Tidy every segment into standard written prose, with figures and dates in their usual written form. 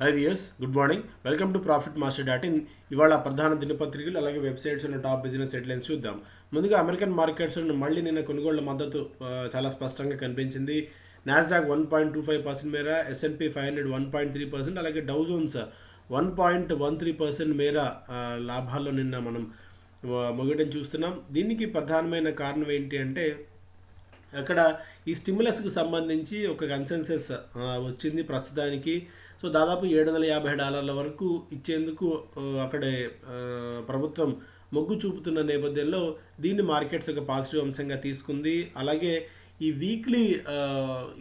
High weirs, good morning. Welcome to profit master dot in. ఇవాళ ప్రధాన దినపత్రికలు అలాగే websites ఉన్న టాప్ బిజినెస్ హెడ్లైన్స్ చూద్దాం. ముందుగా అమెరికన్ మార్కెట్స్ మళ్ళీ నిన్న కొనుగోళ్ల మద్దతు చాలా స్పష్టంగా కనిపించింది. నాస్డాక్ 1.25% మేర, ఎస్ఎన్పి 500 1.3%, అలాగే డౌ జోన్స్ 1.13% మేర లాభాల్లో నిన్న మనం మొగటం చూస్తున్నాం. దీనికి ప్రధానమైన కారణం ఏంటి అంటే అక్కడ ఈ స్టిమ్యులస్కి సంబంధించి ఒక కన్సెన్సస్ వచ్చింది ప్రస్తుతానికి. సో దాదాపు $750 వరకు ఇచ్చేందుకు అక్కడే ప్రభుత్వం మొగ్గు చూపుతున్న నేపథ్యంలో దీన్ని మార్కెట్స్ ఒక పాజిటివ్ అంశంగా తీసుకుంది. అలాగే ఈ వీక్లీ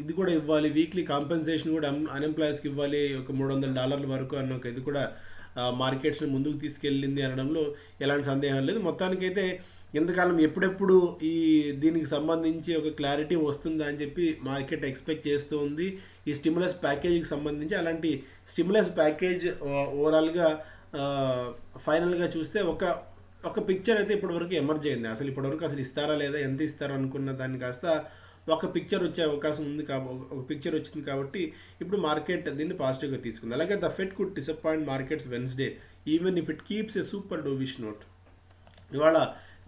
ఇది కూడా ఇవ్వాలి, వీక్లీ కాంపెన్సేషన్ కూడా అన్ఎంప్లాయీస్కి ఇవ్వాలి, ఒక $300 వరకు అన్న ఒక ఇది కూడా మార్కెట్స్ని ముందుకు తీసుకెళ్ళింది అనడంలో ఎలాంటి సందేహం లేదు. మొత్తానికైతే ఎంతకాలం ఎప్పుడెప్పుడు ఈ దీనికి సంబంధించి ఒక క్లారిటీ వస్తుందా అని చెప్పి మార్కెట్ ఎక్స్పెక్ట్ చేస్తూ ఉంది. ఈ స్టిమ్యులస్ ప్యాకేజీకి సంబంధించి అలాంటి స్టిమ్యులస్ ప్యాకేజ్ ఓవరాల్గా ఫైనల్గా చూస్తే ఒక పిక్చర్ అయితే ఇప్పటివరకు ఎమర్జ్ అయింది. ఇప్పటివరకు అసలు ఇస్తారా లేదా, ఎంత ఇస్తారా అనుకున్న దాన్ని కాస్త ఒక పిక్చర్ వచ్చే అవకాశం ఉంది. ఒక పిక్చర్ వచ్చింది కాబట్టి ఇప్పుడు మార్కెట్ దీన్ని పాజిటివ్గా తీసుకుంది. అలాగే the Fed could disappoint markets Wednesday even if it keeps a super dovish note. ఇవాళ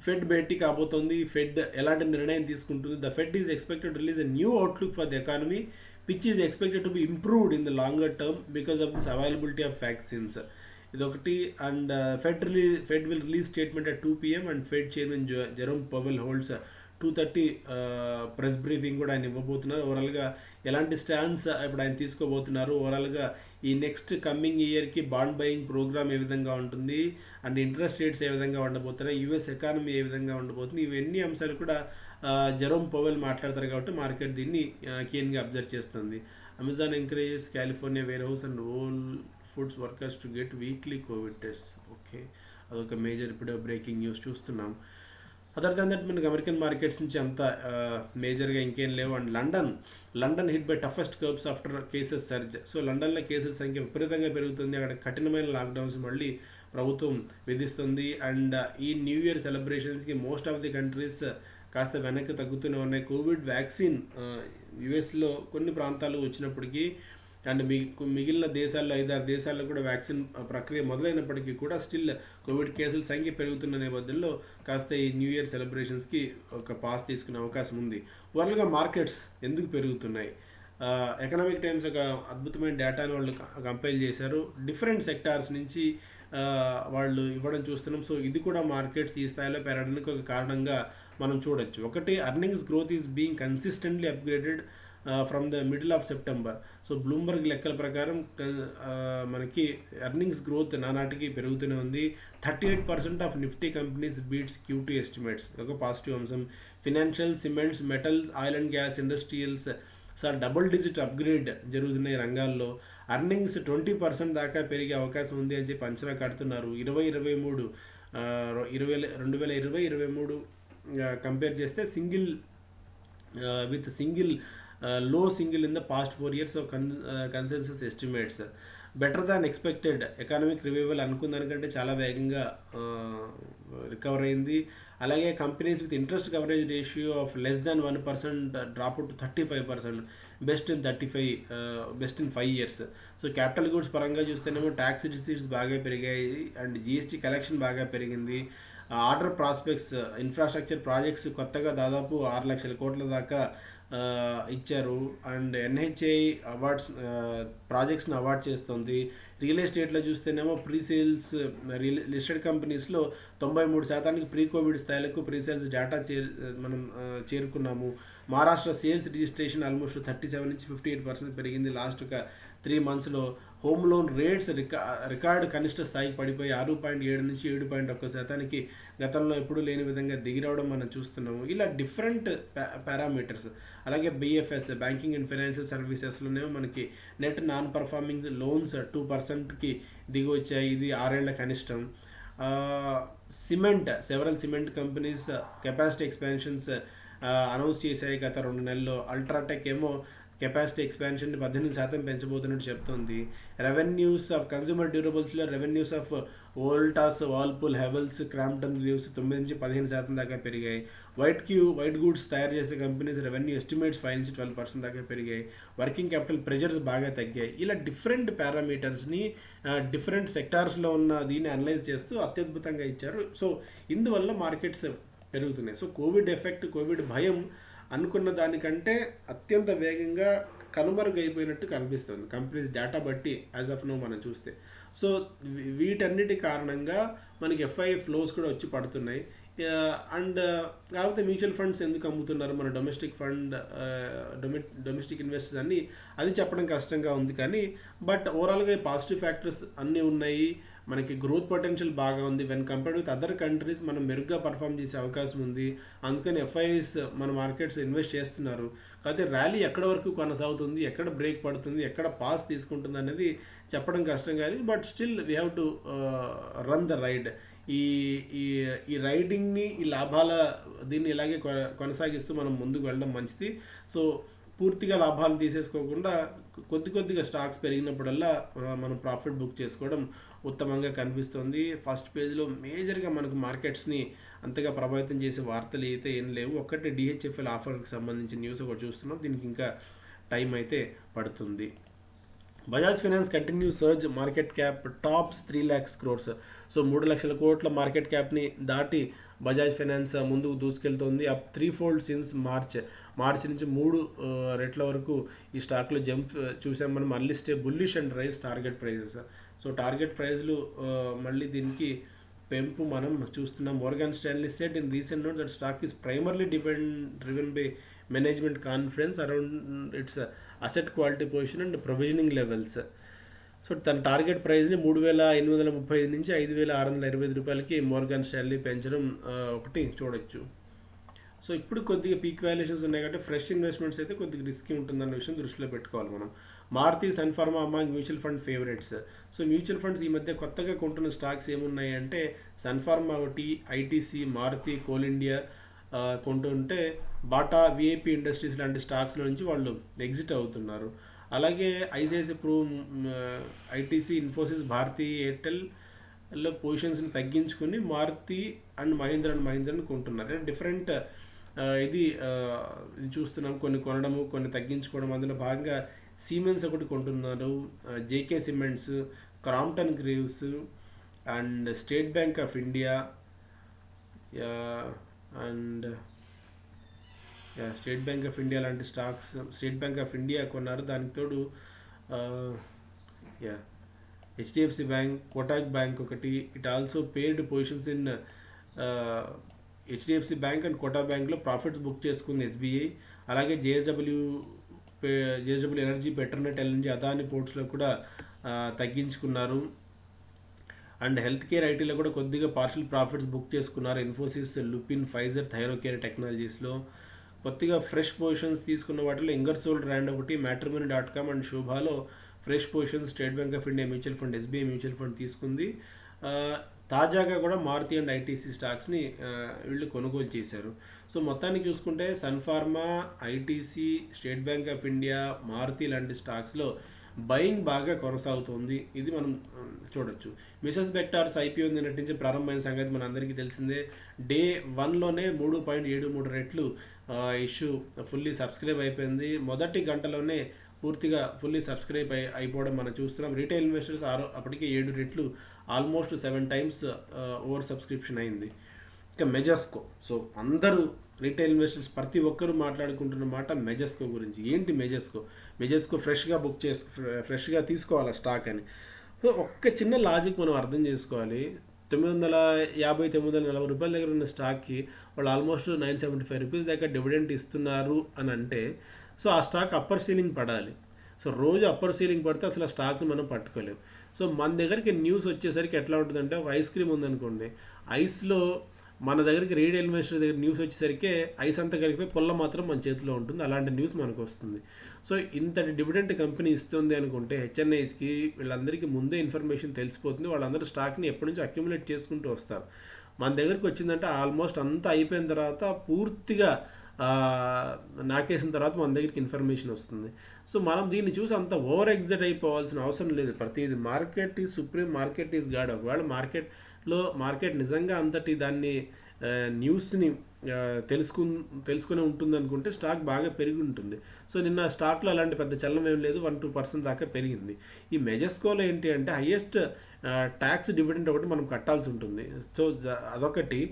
ఫెడ్ భేటీ కాబోతోంది. ఫెడ్ ఎలాంటి నిర్ణయం తీసుకుంటుంది? The Fed is expected release a new outlook for the economy which is expected to be improved in the longer term because of this availability of vaccines. ఇదొకటి. And Fed will release statement at 2 PM and Fed chairman Jerome Powell holds 2:30 press briefing కూడా ఆయన ఇవ్వబోతున్నారు. ఓవరాల్గా ఎలాంటి stands ఇప్పుడు ఆయన తీసుకోబోతున్నారు, ఓవరాల్గా ఈ నెక్స్ట్ కమ్మింగ్ ఇయర్కి బాండ్ బయింగ్ ప్రోగ్రామ్ ఏ విధంగా ఉంటుంది, అండ్ ఇంట్రెస్ట్ రేట్స్ ఏ విధంగా ఉండబోతున్నాయి, యూఎస్ ఎకానమీ ఏ విధంగా ఉండబోతుంది, ఇవన్నీ అంశాలు కూడా జెరోమ్ పవెల్ మాట్లాడతారు కాబట్టి మార్కెట్ దీన్ని కీన్గా అబ్జర్వ్ చేస్తుంది. Amazon encourages California warehouse and Whole Foods workers to get weekly covid test. Okay, అదొక మేజర్ ఇప్పుడే బ్రేకింగ్ న్యూస్ చూస్తున్నాం. అదర్ దాన్ దట్ మనకి అమెరికన్ మార్కెట్స్ నుంచి అంత మేజర్గా ఇంకేం లేవు. And London hit by toughest curbs after cases surge. So లండన్లో కేసెస్ సంఖ్య విపరీతంగా పెరుగుతుంది. అక్కడ కఠినమైన లాక్డౌన్స్ మళ్ళీ ప్రభుత్వం విధిస్తుంది. అండ్ ఈ న్యూ ఇయర్ సెలబ్రేషన్స్కి మోస్ట్ ఆఫ్ ది కంట్రీస్ కాస్త వెనక్కి తగ్గుతూనే ఉన్నాయి. కోవిడ్ వ్యాక్సిన్ యుఎస్లో కొన్ని ప్రాంతాలు వచ్చినప్పటికీ అండ్ మిగిలిన దేశాల్లో 5-6 దేశాల్లో కూడా వ్యాక్సిన్ ప్రక్రియ మొదలైనప్పటికీ కూడా స్టిల్ కోవిడ్ కేసుల సంఖ్య పెరుగుతున్న నేపథ్యంలో కాస్త ఈ న్యూ ఇయర్ సెలబ్రేషన్స్కి ఒక పాస్ తీసుకునే అవకాశం ఉంది. ఓవరాల్గా మార్కెట్స్ ఎందుకు పెరుగుతున్నాయి? ఎకనామిక్ టైమ్స్ ఒక అద్భుతమైన డేటాను వాళ్ళు కంపైల్ చేశారు. డిఫరెంట్ సెక్టార్స్ నుంచి వాళ్ళు ఇవ్వడం చూస్తున్నాం. సో ఇది కూడా మార్కెట్స్ ఈ స్థాయిలో పెరగడానికి ఒక కారణంగా మనం చూడొచ్చు. ఒకటి, earnings growth is being consistently upgraded from the middle of September. So Bloomberg లెక్కల ప్రకారం మనకి ఎర్నింగ్స్ గ్రోత్ నానాటికి పెరుగుతూనే ఉంది. 38% of Nifty companies beats Q2 estimates, ఒక పాజిటివ్ అంశం. Financial, cements, metals, oil and gas industrials sir double digit upgrade జరుగుతున్నాయి రంగాల్లో. అర్నింగ్స్ 20% దాకా పెరిగే అవకాశం ఉంది అని చెప్పి అంచనా కడుతున్నారు. 2020-23 కంపేర్ చేస్తే single low single in the past 4 years of consensus estimates. Better than expected economic revival అనుకున్న దానికంటే చాలా వేగంగా రికవర్ అయింది. అలాగే companies with interest coverage ratio of less than 1% drop to 35%, best in 5 years. So capital goods పరంగా చూస్తేనేమో tax receipts బాగా పెరిగాయి అండ్ జిఎస్టీ కలెక్షన్ బాగా పెరిగింది. ఆర్డర్ ప్రాస్పెక్ట్స్, ఇన్ఫ్రాస్ట్రక్చర్ ప్రాజెక్ట్స్ కొత్తగా దాదాపు 6 లక్షల కోట్ల దాకా ఇచ్చారు. అండ్ ఎన్హెచ్ఐ అవార్డ్స్ ప్రాజెక్ట్స్ని అవార్డ్ చేస్తుంది. రియల్ ఎస్టేట్లో చూస్తేనేమో ప్రీసేల్స్ లిస్టెడ్ కంపెనీస్లో 93% ప్రీ కోవిడ్ స్థాయిలకు ప్రీసేల్స్ డేటా మనం చేరుకున్నాము. మహారాష్ట్ర సేల్స్ రిజిస్ట్రేషన్ ఆల్మోస్ట్ 37-58% పెరిగింది లాస్ట్ ఒక 3 monthsలో. హోమ్ లోన్ రేట్స్ రికార్డు కనిష్ట స్థాయికి పడిపోయి 6.7 నుంచి 7.1% గతంలో ఎప్పుడూ లేని విధంగా దిగిరావడం మనం చూస్తున్నాము. ఇలా డిఫరెంట్ పారామీటర్స్. అలాగే బిఎఫ్ఎస్, బ్యాంకింగ్ అండ్ ఫైనాన్షియల్ సర్వీసెస్లోనేమో మనకి నెట్ నాన్ పర్ఫార్మింగ్ లోన్స్ 2%కి దిగి వచ్చాయి. ఇది 6 ఏళ్ల కనిష్టం. Several cement companies capacity expansions announce చేశాయి గత 2 నెలల్లో. అల్ట్రాటెక్ ఏమో కెపాసిటీ ఎక్స్పాన్షన్ 18% పెంచబోతున్నట్టు చెప్తుంది. రెవెన్యూస్ ఆఫ్ కన్స్యూమర్ డ్యూరబుల్స్లో revenues of Voltas, Whirlpool, Havells, Crompton Greaves 9-15% దాకా పెరిగాయి. వైట్ గూడ్స్ తయారు చేసే కంపెనీస్ రెవెన్యూ ఎస్టిమేట్స్ 5-12% దాకా పెరిగాయి. వర్కింగ్ క్యాపిటల్ ప్రెజర్స్ బాగా తగ్గాయి. ఇలా డిఫరెంట్ పారామీటర్స్ని డిఫరెంట్ సెక్టార్స్లో ఉన్న దీన్ని అనలైజ్ చేస్తూ అత్యద్భుతంగా ఇచ్చారు. సో ఇందువల్ల మార్కెట్స్ పెరుగుతున్నాయి. సో కోవిడ్ భయం అనుకున్న దానికంటే అత్యంత వేగంగా కనుమరుగైపోయినట్టు కనిపిస్తుంది కంపెనీస్ డేటా బట్టి యాజ్ ఆఫ్ నో మనం చూస్తే. సో వీటన్నిటి కారణంగా మనకి ఎఫ్ఐ ఫ్లోస్ కూడా వచ్చి పడుతున్నాయి. అండ్ కాకపోతే మ్యూచువల్ ఫండ్స్ ఎందుకు అమ్ముతున్నారు మన డొమెస్టిక్ ఇన్వెస్టర్స్ అన్ని అది చెప్పడం కష్టంగా ఉంది. కానీ బట్ ఓవరాల్గా పాజిటివ్ ఫ్యాక్టర్స్ అన్నీ ఉన్నాయి. మనకి గ్రోత్ పొటెన్షియల్ బాగా ఉంది. When compared with other countries మనం మెరుగ్గా పర్ఫామ్ చేసే అవకాశం ఉంది. అందుకని ఎఫ్ఐఎస్ మన మార్కెట్స్ ఇన్వెస్ట్ చేస్తున్నారు. కాకపోతే ర్యాలీ ఎక్కడ వరకు కొనసాగుతుంది, ఎక్కడ బ్రేక్ పడుతుంది, ఎక్కడ పాస్ తీసుకుంటుంది అనేది చెప్పడం కష్టం. కానీ but still we have to run the ride. ఈ రైడింగ్ని, ఈ లాభాల దీన్ని ఇలాగే కొనసాగిస్తూ మనం ముందుకు వెళ్ళడం మంచిది. సో పూర్తిగా లాభాలు తీసేసుకోకుండా కొద్దిగా స్టాక్స్ పెరిగినప్పుడల్లా మనం ప్రాఫిట్ బుక్ చేసుకోవడం ఉత్తమంగా కనిపిస్తుంది. ఫస్ట్ పేజ్లో మేజర్గా మనకు మార్కెట్స్ని అంతగా ప్రభావితం చేసే వార్తలు అయితే ఏం లేవు. ఒక్కటే డిహెచ్ఎఫ్ఎల్ ఆఫర్కి సంబంధించిన న్యూస్ ఒకటి చూస్తున్నాం. దీనికి ఇంకా టైం అయితే పడుతుంది. Bajaj finance continue surge, market cap tops 3 lakhs crores. So 3 లక్షల కోట్ల మార్కెట్ క్యాప్ని దాటి బజాజ్ ఫైనాన్స్ ముందుకు దూసుకెళ్తుంది. అప్ 3-fold సిన్స్ మార్చ్ నుంచి 3 రెట్ల వరకు ఈ స్టాక్లో జంప్ చూసాం మనం. మళ్ళీ bullish and raise target prices. So target ప్రైజ్లు మళ్ళీ దీనికి పెంపు మనం చూస్తున్నాం. Morgan Stanley said in recent note that stock is primarily driven by management confidence around its asset quality position and provisioning levels. So తన టార్గెట్ ప్రైస్ని 3,835 నుంచి 5,625 రూపాయలకి మోర్గాన్ స్టాన్లీ పెంచడం ఒకటి చూడొచ్చు. సో ఇప్పుడు కొద్దిగా పీక్ వాల్యుయేషన్స్ ఉన్నాయి కాబట్టి ఫ్రెష్ ఇన్వెస్ట్మెంట్స్ అయితే కొద్దిగా రిస్కీ ఉంటుందన్న విషయం దృష్టిలో పెట్టుకోవాలి మనం. Maruti, Sun Pharma among mutual fund favourites. So mutual funds ఈ మధ్య కొత్తగా కొంటున్న స్టాక్స్ ఏమున్నాయి అంటే సన్ ఫార్మా ఒకటి, ఐటీసీ, మారుతి, కోల్ ఇండియా కొంటుంటే బాటా, విఐపి ఇండస్ట్రీస్ లాంటి స్టాక్స్లో నుంచి వాళ్ళు ఎగ్జిట్ అవుతున్నారు. అలాగే ICICI Pru, ITC, Infosys, Bharti ఎయిర్టెల్లో పొజిషన్స్ని తగ్గించుకుని మారుతి అండ్ మహీంద్రాని కొంటున్నారు. డిఫరెంట్ ఇది చూస్తున్నాం. కొన్ని కొనడము, కొన్ని తగ్గించుకోవడం. అందులో భాగంగా సిమెంట్స్ ఒకటి కొంటున్నారు, JK cements, Crompton Greaves and State bank of India and State bank of India లాంటి stocks. State bank of India కొన్నారు. దానికి తోడు హెచ్డిఎఫ్సి బ్యాంక్, కోటాక్ బ్యాంక్ ఒకటి. It also pared positions in HDFC Bank and Kotak బ్యాంక్లో profits book చేసుకుంది SBI. అలాగే JSW energy, Petronet, LNG, Adani పోర్ట్స్లో కూడా తగ్గించుకున్నారు. అండ్ హెల్త్ కేర్, ఐటీలో కూడా కొద్దిగా పార్షల్ ప్రాఫిట్స్ బుక్ చేసుకున్నారు. ఇన్ఫోసిస్, లుపిన్, ఫైజర్, థైరోకేర్ టెక్నాలజీస్లో. కొద్దిగా ఫ్రెష్ పొజిషన్స్ తీసుకున్న వాటిలో ఇంగర్సోల్ ర్యాండ్ ఒకటి, మ్యాట్రిమోనీ.com అండ్ శోభాలో fresh positions State bank of India mutual fund, SBI mutual fund తీసుకుంది. తాజాగా కూడా మారుతి అండ్ ఐటీసీ స్టాక్స్ని వీళ్ళు కొనుగోలు చేశారు. సో మొత్తానికి చూసుకుంటే సన్ ఫార్మా, ఐటీసీ, స్టేట్ బ్యాంక్ ఆఫ్ ఇండియా, మారుతి లాంటి స్టాక్స్లో బయింగ్ బాగా కొనసాగుతుంది. ఇది మనం చూడొచ్చు. మిసెస్ బెక్టార్స్ ఐపీఓ నిన్నటి నుంచి ప్రారంభమైన సంగతి మన అందరికీ తెలిసిందే. డే 1లోనే 3.73 రెట్లు ఇష్యూ ఫుల్లీ సబ్స్క్రైబ్ అయిపోయింది. మొదటి గంటలోనే పూర్తిగా ఫుల్లీ సబ్స్క్రైబ్ అయిపోవడం మనం చూస్తున్నాం. రీటైల్ ఇన్వెస్టర్స్ అప్పటికే 7 రెట్లు, ఆల్మోస్ట్ 7 times ఓవర్ సబ్స్క్రిప్షన్ అయింది. ఇక మెజెస్కో. సో అందరూ రీటైల్ ఇన్వెస్టర్స్ ప్రతి ఒక్కరూ మాట్లాడుకుంటున్న మాట మెజెస్కో గురించి. ఏంటి మెజెస్కో ఫ్రెష్గా తీసుకోవాలి స్టాక్ అని. సో ఒక్క చిన్న లాజిక్ మనం అర్థం చేసుకోవాలి. 950-940 రూపాయల దగ్గర ఉన్న స్టాక్కి వాళ్ళు ఆల్మోస్ట్ 975 రూపీస్ దాకా డివిడెంట్ ఇస్తున్నారు అని అంటే సో ఆ స్టాక్ అప్పర్ సీలింగ్ పడాలి. సో రోజు అప్పర్ సీలింగ్ పడితే అసలు ఆ స్టాక్ని మనం పట్టుకోలేము. సో మన దగ్గరికి న్యూస్ వచ్చేసరికి ఎట్లా ఉంటుందంటే ఒక ఐస్ క్రీమ్ ఉందనుకోండి, ఐస్లో మన దగ్గరికి రీటైల్ ఇన్వెస్టర్ దగ్గర న్యూస్ వచ్చేసరికి ఐస్ అంతా కరిగిపోయి పొల్ల మాత్రం మన చేతిలో ఉంటుంది. అలాంటి న్యూస్ మనకు వస్తుంది. సో ఇంతటి డివిడెంట్ కంపెనీ ఇస్తుంది అనుకుంటే హెచ్ఎన్ఐస్కి వీళ్ళందరికీ ముందే ఇన్ఫర్మేషన్ తెలిసిపోతుంది. వాళ్ళందరూ స్టాక్ని ఎప్పటి నుంచి అక్యుములేట్ చేసుకుంటూ వస్తారు. మన దగ్గరికి వచ్చిందంటే ఆల్మోస్ట్ అంతా అయిపోయిన తర్వాత పూర్తిగా నాకేసిన తర్వాత మన దగ్గరికి ఇన్ఫర్మేషన్ వస్తుంది. సో మనం దీన్ని చూసి అంత ఓవర్ ఎగ్జైట్ అయిపోవాల్సిన అవసరం లేదు. ప్రతిది market is supreme, market is God. ఒకవేళ మార్కెట్ నిజంగా అంతటి దాన్ని న్యూస్ని తెలుసుకుని ఉంటుంది అనుకుంటే స్టాక్ బాగా పెరిగి ఉంటుంది. సో నిన్న స్టాక్లో అలాంటి పెద్ద చలనం ఏం లేదు, 1-2% దాకా పెరిగింది. ఈ మెజెస్కోలో ఏంటి అంటే హైయెస్ట్ ట్యాక్స్ డివిడెండ్ ఒకటి మనం కట్టాల్సి ఉంటుంది. సో అదొకటి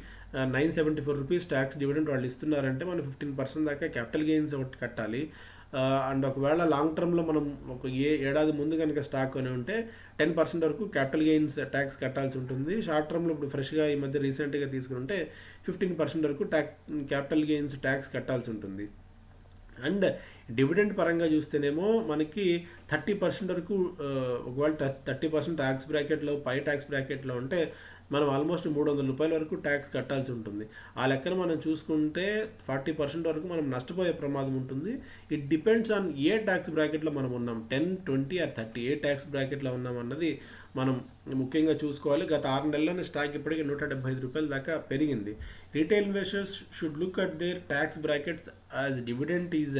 974 రూపీస్ ట్యాక్స్ డివిడెండ్ వాళ్ళు ఇస్తున్నారంటే మనం 15% దాకా క్యాపిటల్ గెయిన్స్ ఒకటి కట్టాలి. అండ్ ఒకవేళ లాంగ్ టర్మ్లో మనం ఒక ఏడాది ముందు కనుక స్టాక్ కొని ఉంటే 10% వరకు క్యాపిటల్ గెయిన్స్ ట్యాక్స్ కట్టాల్సి ఉంటుంది. షార్ట్ టర్మ్లో ఇప్పుడు ఫ్రెష్గా ఈ మధ్య రీసెంట్గా తీసుకుని ఉంటే 15% వరకు క్యాపిటల్ గెయిన్స్ ట్యాక్స్ కట్టాల్సి ఉంటుంది. అండ్ డివిడెండ్ పరంగా చూస్తేనేమో మనకి 30% వరకు ఒకవేళ 30% ట్యాక్స్ బ్రాకెట్లో పై ట్యాక్స్ బ్రాకెట్లో ఉంటే మనం ఆల్మోస్ట్ 300 రూపాయల వరకు ట్యాక్స్ కట్టాల్సి ఉంటుంది. ఆ లెక్కన మనం చూసుకుంటే 40% వరకు మనం నష్టపోయే ప్రమాదం ఉంటుంది. It depends on a tax బ్రాకెట్లో మనం ఉన్నాం, 10, 20 ఆర్ 30 ఏ ట్యాక్స్ బ్రాకెట్లో ఉన్నాం అన్నది మనం ముఖ్యంగా చూసుకోవాలి. గత 6 నెలల్లోనే స్టాక్ ఇప్పటికీ 175 రూపాయల దాకా పెరిగింది. Retail investors should look at their tax brackets as dividend is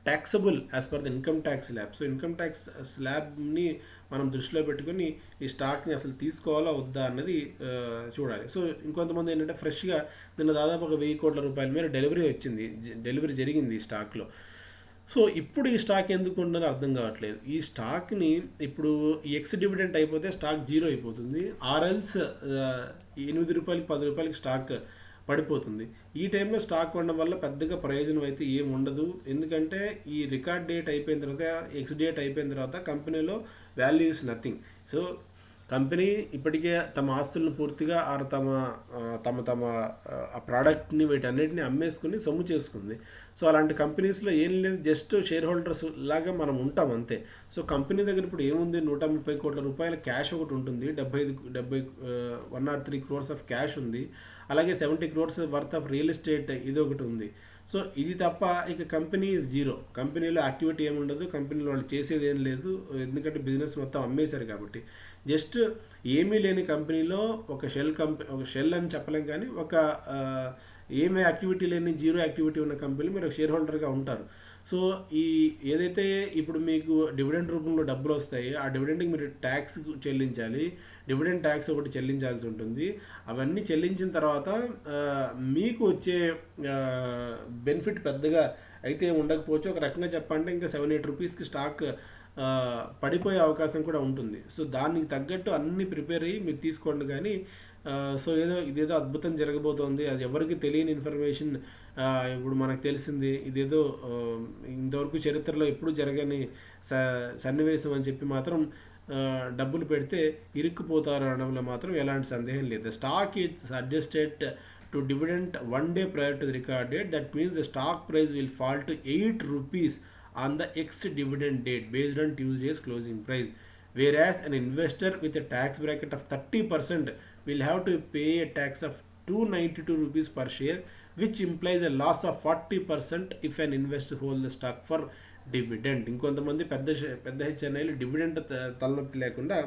taxable as per the income tax slab. So income tax స్లాబ్ని మనం దృష్టిలో పెట్టుకొని ఈ స్టాక్ని అసలు తీసుకోవాలా వద్దా అన్నది చూడాలి. సో ఇంకొంతమంది ఏంటంటే ఫ్రెష్గా నిన్న దాదాపు ఒక 1000 కోట్ల రూపాయల మేర డెలివరీ జరిగింది ఈ స్టాక్లో. సో ఇప్పుడు ఈ స్టాక్ ఎందుకు ఉంటుందో అర్థం కావట్లేదు. ఈ స్టాక్ని ఇప్పుడు ఎక్స్ డివిడెంట్ అయిపోతే స్టాక్ జీరో అయిపోతుంది, ఆర్ఎల్స్ 8 రూపాయలకి 10 రూపాయలకి స్టాక్ పడిపోతుంది. ఈ టైంలో స్టాక్ కొనడం వల్ల పెద్దగా ప్రయోజనం అయితే ఏమి ఉండదు. ఎందుకంటే ఈ రికార్డ్ డేట్ అయిపోయిన తర్వాత, ఎక్స్ డేట్ అయిపోయిన తర్వాత కంపెనీలో value is nothing. So company ఇప్పటికే తమ ఆస్తులను పూర్తిగా తమ ఆ ప్రోడక్ట్ని వీటన్నిటిని అమ్మేసుకుని సొమ్ము చేసుకుంది. సో అలాంటి కంపెనీస్లో ఏం లేదు, జస్ట్ షేర్ హోల్డర్స్ లాగా మనం ఉంటాం అంతే. సో కంపెనీ దగ్గర ఇప్పుడు ఏముంది, 130 కోట్ల రూపాయల క్యాష్ ఒకటి ఉంటుంది, 103 crores ఆఫ్ క్యాష్ ఉంది, అలాగే 70 crores worth of real estate ఇది ఒకటి ఉంది. సో ఇది తప్ప ఇక కంపెనీ ఈజ్ జీరో. కంపెనీలో యాక్టివిటీ ఏమి ఉండదు, కంపెనీలో వాళ్ళు చేసేది ఏం లేదు, ఎందుకంటే బిజినెస్ మొత్తం అమ్మేశారు కాబట్టి. జస్ట్ ఏమీ లేని కంపెనీలో ఒక షెల్ అని చెప్పలేం, కానీ ఏమీ యాక్టివిటీ లేని జీరో యాక్టివిటీ ఉన్న కంపెనీ మీరు షేర్ హోల్డర్గా ఉంటారు. సో ఏదైతే ఇప్పుడు మీకు డివిడెండ్ రూపంలో డబ్బులు వస్తాయి, ఆ డివిడెండ్కి మీరు ట్యాక్స్ చెల్లించాలి, డివిడెండ్ ట్యాక్స్ ఒకటి చెల్లించాల్సి ఉంటుంది. అవన్నీ చెల్లించిన తర్వాత మీకు వచ్చే బెనిఫిట్ పెద్దగా అయితే ఉండకపోవచ్చు. ఒక రకంగా చెప్పాలంటే ఇంకా 7-8 రూపీస్కి స్టాక్ పడిపోయే అవకాశం కూడా ఉంటుంది. సో దానికి తగ్గట్టు అన్ని ప్రిపేర్ అయ్యి మీరు తీసుకోండి. కానీ సో ఇదేదో అద్భుతం జరగబోతోంది, అది ఎవరికి తెలియని ఇన్ఫర్మేషన్ ఇప్పుడు మనకు తెలిసింది, ఇదేదో ఇంతవరకు చరిత్రలో ఎప్పుడు జరగని సన్నివేశం అని చెప్పి మాత్రం డబ్బులు పెడితే ఇరుక్కుపోతారు అనడంలో మాత్రం ఎలాంటి సందేహం లేదు. The stock it's adjusted to dividend 1 day prior to the record date. That means the stock price will fall to 8 rupees on the ex-dividend date based on Tuesday's closing price. Whereas an investor with a tax bracket of 30% will have to pay a tax of 292 rupees per share, which implies a loss of 40% if an investor holds the stock for dividend. ఇంకొంతమంది పెద్ద హెచ్ఎన్ఐలు dividend తలనొప్పి లేకుండా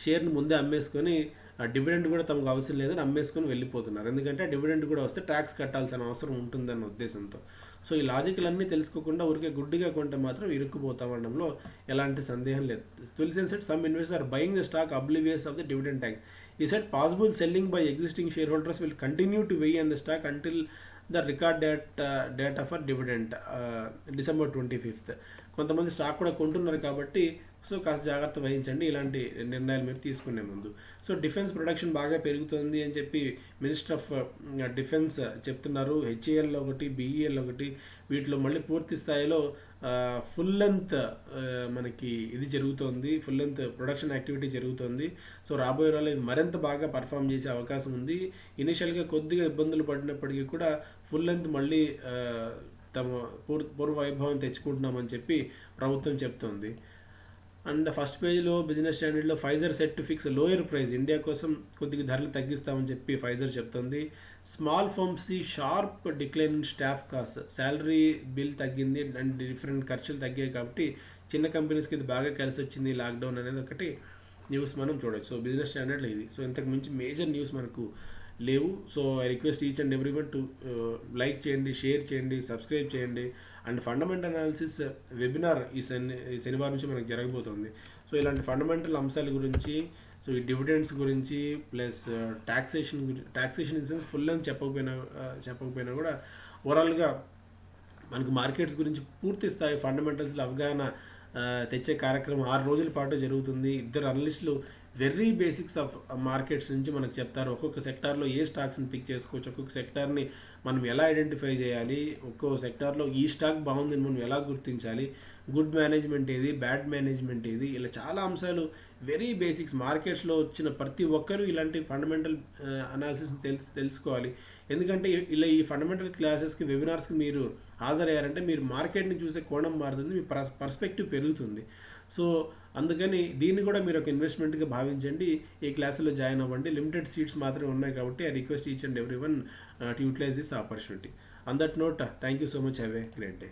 షేర్ని ముందే అమ్మేసుకొని dividend కూడా తమకు అవసరం లేదని అమ్మేసుకొని వెళ్ళిపోతున్నారు. ఎందుకంటే డివిడెండ్ కూడా వస్తే ట్యాక్స్ కట్టాల్సిన అవసరం ఉంటుందన్న ఉద్దేశంతో. సో ఈ లాజిక్లన్నీ తెలుసుకోకుండా ఊరికే గుడ్డిగా కొంటే మాత్రం ఇరుక్కుపోతామనడంలో ఎలాంటి సందేహం లేదు. తులసి said some investors are buying the stock oblivious of the dividend tax. ఈ said possible selling by existing shareholders will continue to weigh on the stock until the record date for dividend December 25th. కొంతమంది stock కూడా కొంటున్నారు కాబట్టి so కాస్త జాగ్రత్త వహించండి ఇలాంటి నిర్ణయాలు మీరు తీసుకునే ముందు. సో డిఫెన్స్ ప్రొడక్షన్ బాగా పెరుగుతుంది అని చెప్పి మినిస్టర్ ఆఫ్ డిఫెన్స్ చెప్తున్నారు. హెచ్ఏఎల్ ఒకటి, బిఈఎల్ ఒకటి, వీటిలో మళ్ళీ పూర్తి స్థాయిలో ఫుల్ లెంత్ మనకి ఇది జరుగుతోంది, ఫుల్ లెంత్ ప్రొడక్షన్ యాక్టివిటీ జరుగుతుంది. సో రాబోయే రోజుల్లో ఇది మరింత బాగా పర్ఫామ్ చేసే అవకాశం ఉంది. ఇనిషియల్గా కొద్దిగా ఇబ్బందులు పడినప్పటికీ కూడా ఫుల్ లెంత్ మళ్ళీ తమ పూర్వ వైభవం తెచ్చుకుంటున్నామని చెప్పి ప్రభుత్వం చెప్తోంది. అండ్ ఫస్ట్ పేజ్లో బిజినెస్ స్టాండర్డ్లో Pfizer set to fix lower price, India కోసం కొద్దిగా ధరలు తగ్గిస్తామని చెప్పి ఫైజర్ చెప్తుంది. Small firms sharp decline in staff cost, salary bill తగ్గింది అండ్ డిఫరెంట్ ఖర్చులు తగ్గాయి కాబట్టి చిన్న కంపెనీస్కి ఇది బాగా కలిసి వచ్చింది లాక్డౌన్ అనేది ఒకటి న్యూస్ మనం చూడవచ్చు. సో బిజినెస్ స్టాండర్డ్లో ఇది. సో ఇంతకు మించి మేజర్ న్యూస్ మనకు లేవు. So I request each and every one to like చేయండి, షేర్ చేయండి, సబ్స్క్రైబ్ చేయండి. అండ్ ఫండమెంటల్ అనాలిసిస్ వెబినార్ ఈ శనివారం నుంచి మనకు జరగబోతుంది. సో ఇలాంటి ఫండమెంటల్ అంశాల గురించి, సో ఈ డివిడెండ్స్ గురించి plus taxation in sense full అని చెప్పకపోయినా కూడా ఓవరాల్గా మనకు మార్కెట్స్ గురించి పూర్తి స్థాయి ఫండమెంటల్స్లో అవగాహన తెచ్చే కార్యక్రమం 6 రోజుల పాటు జరుగుతుంది. ఇద్దరు అనలిస్టులు వెరీ బేసిక్స్ ఆఫ్ మార్కెట్స్ నుంచి మనకు చెప్తారు. ఒక్కొక్క సెక్టార్లో ఏ స్టాక్స్ని పిక్ చేసుకోవచ్చు, ఒక్కొక్క సెక్టార్ని మనం ఎలా ఐడెంటిఫై చేయాలి, ఒక్కో సెక్టార్లో ఈ స్టాక్ బాగుందని మనం ఎలా గుర్తించాలి, గుడ్ మేనేజ్మెంట్ ఏది, బ్యాడ్ మేనేజ్మెంట్ ఏది, ఇలా చాలా అంశాలు వెరీ బేసిక్స్. మార్కెట్స్లో వచ్చిన ప్రతి ఒక్కరూ ఇలాంటి ఫండమెంటల్ అనాలిసిస్ తెలుసుకోవాలి. ఎందుకంటే ఇలా ఈ ఫండమెంటల్ క్లాసెస్కి, వెబినార్స్కి మీరు హాజరయ్యారంటే మీరు మార్కెట్ని చూసే కోణం మారుతుంది, మీ పర్స్పెక్టివ్ పెరుగుతుంది. సో అందుకని దీన్ని కూడా మీరు ఒక ఇన్వెస్ట్మెంట్గా భావించండి. ఈ క్లాసులో జాయిన్ అవ్వండి. లిమిటెడ్ సీట్స్ మాత్రమే ఉన్నాయి కాబట్టి I request each and every one to utilise this opportunity. On that note, thank you so much. Have a great day.